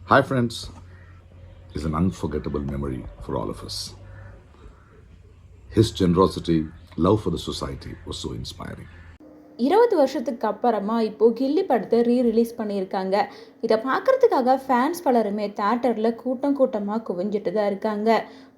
Hi, friends, is an unforgettable memory for all of us. His generosity, love for the society was so inspiring. 20 வருஷத்துக்கு அப்புறமா இப்போது கில்லி படத்தை release பண்ணியிருக்காங்க. இதை பார்க்குறதுக்காக ஃபேன்ஸ் பலருமே தேட்டரில் கூட்டம் கூட்டமாக குவிஞ்சிட்டு தான் இருக்காங்க.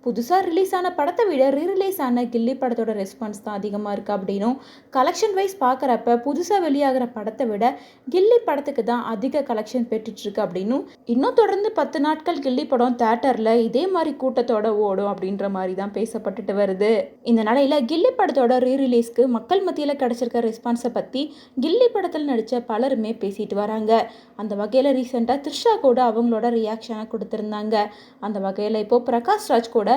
புதுசாக ரிலீஸ் ஆன படத்தை விட ரிலீஸ் ஆன கில்லி படத்தோட ரெஸ்பான்ஸ் தான் அதிகமாக இருக்குது அப்படின்னும், கலெக்ஷன் வைஸ் பார்க்குறப்ப புதுசாக வெளியாகிற படத்தை விட கில்லி படத்துக்கு தான் அதிக கலெக்ஷன் பெற்றுட்ருக்கு அப்படின்னும், இன்னும் தொடர்ந்து 10 நாட்கள் கில்லி படம் தேட்டரில் இதே மாதிரி கூட்டத்தோட ஓடும் அப்படின்ற மாதிரி தான் பேசப்பட்டுட்டு வருது. இந்த நிலையில் கில்லி படத்தோட ரிலீஸ்க்கு மக்கள் மத்தியில் கிடைச்சிருக்க ரெஸ்பான்ஸை பற்றி கில்லி படத்தில் நடித்த பலருமே பேசிட்டு வராங்க. அந்த வகையில் ரீசெண்டாக த்ரிஷா கூட அவங்களோட ரியாக்ஷனை கொடுத்துருந்தாங்க. அந்த வகையில் இப்போது பிரகாஷ் ராஜ் கூட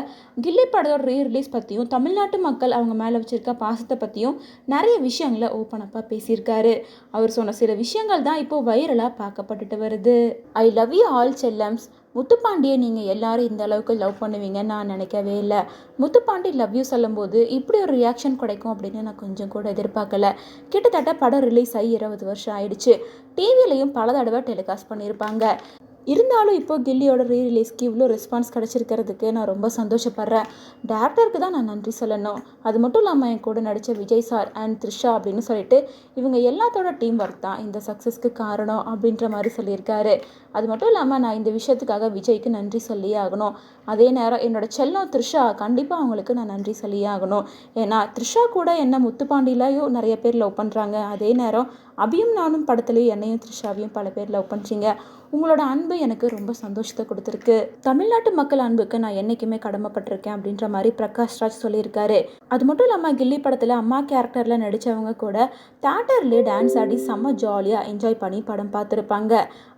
கில்லி படத்தோட ரிலீஸ் பற்றியும் தமிழ்நாட்டு மக்கள் அவங்க மேலே வச்சிருக்க பாசத்தை பற்றியும் நிறைய விஷயங்களை ஓப்பன் அப்பாக பேசியிருக்காரு. அவர் சொன்ன சில விஷயங்கள் தான் இப்போ வைரலாக பார்க்கப்பட்டுட்டு வருது. ஐ லவ் யூ ஆல் செல்லம்ஸ். முத்துப்பாண்டியை நீங்கள் எல்லாரும் இந்த அளவுக்கு லவ் பண்ணுவீங்கன்னு நான் நினைக்கவே இல்லை. முத்துப்பாண்டி லவ் யூ சொல்லும்போது இப்படி ஒரு ரியாக்ஷன் கிடைக்கும் அப்படின்னு நான் கொஞ்சம் கூட எதிர்பார்க்கல. கிட்டத்தட்ட படம் ரிலீஸ் ஆகி 20 வருஷம் ஆயிடுச்சு. டிவிலையும் பல தடவை டெலிகாஸ்ட் பண்ணியிருப்பாங்க. இருந்தாலும் இப்போது கில்லியோட ரிலீஸ்க்கு இவ்வளோ ரெஸ்பான்ஸ் கிடச்சிருக்கிறதுக்கு நான் ரொம்ப சந்தோஷப்படுறேன். டேரக்டருக்கு தான் நான் நன்றி சொல்லணும். அது மட்டும் இல்லாமல் என் கூட நடித்த விஜய் சார் அண்ட் த்ரிஷா அப்படின்னு சொல்லிட்டு இவங்க எல்லாத்தோட டீம் ஒர்க் தான் இந்த சக்ஸஸ்க்கு காரணம் அப்படின்ற மாதிரி சொல்லியிருக்காரு. அது மட்டும் இல்லாமல் நான் இந்த விஷயத்துக்காக விஜய்க்கு நன்றி சொல்லியே ஆகணும். அதே நேரம் என்னோடய செல்லம் த்ரிஷா, கண்டிப்பாக அவங்களுக்கு நான் நன்றி சொல்லியே ஆகணும். ஏன்னா த்ரிஷா கூட என்ன முத்துப்பாண்டிலையும் நிறைய பேர் லவ் பண்ணுறாங்க. அதே நேரம் அபியும் நானும் படத்துலையும் என்னையும் த்ரிஷாவையும் பல பேர் லவ் பண்ணுறீங்க. உங்களோட அன்பு எனக்கு ரொம்ப சந்தோஷத்தை கொடுத்துருக்கு. தமிழ்நாட்டு மக்கள் அன்புக்கு நான் என்றைக்குமே கடமைப்பட்டிருக்கேன் அப்படின்ற மாதிரி பிரகாஷ் ராஜ் சொல்லியிருக்காரு. அது மட்டும் இல்லாமல் கில்லி படத்தில் அம்மா கேரக்டரில் நடித்தவங்க கூட தேட்டர்லேயே டான்ஸ் ஆடி செம்ம ஜாலியாக என்ஜாய் பண்ணி படம் பார்த்துருப்பாங்க.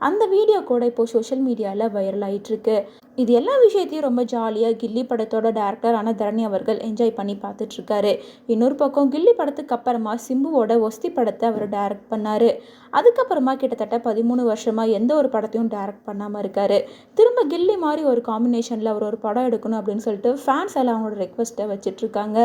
அந்த வீடியோ கூட இப்போது சோஷியல் மீடியாவில் வைரல் ஆகிட்டுருக்கு. இது எல்லா விஷயத்தையும் ரொம்ப ஜாலியாக கில்லி படத்தோட டேரக்டரான தரணி அவர்கள் என்ஜாய் பண்ணி பார்த்துட்ருக்காரு. இன்னொரு பக்கம் கில்லி படத்துக்கு அப்புறமா சிம்புவோட ஒஸ்தி படத்தை அவர் டைரக்ட் பண்ணார். அதுக்கப்புறமா கிட்டத்தட்ட 13 வருஷமாக எந்த ஒரு படத்தையும் டைரக்ட் பண்ணாமல் இருக்கார். திரும்ப கில்லி மாதிரி ஒரு காம்பினேஷனில் அவர் ஒரு படம் எடுக்கணும் அப்படின்னு சொல்லிட்டு ஃபேன்ஸ் எல்லாம் அவங்களோட ரெக்வஸ்ட்டை வச்சிட்ருக்காங்க.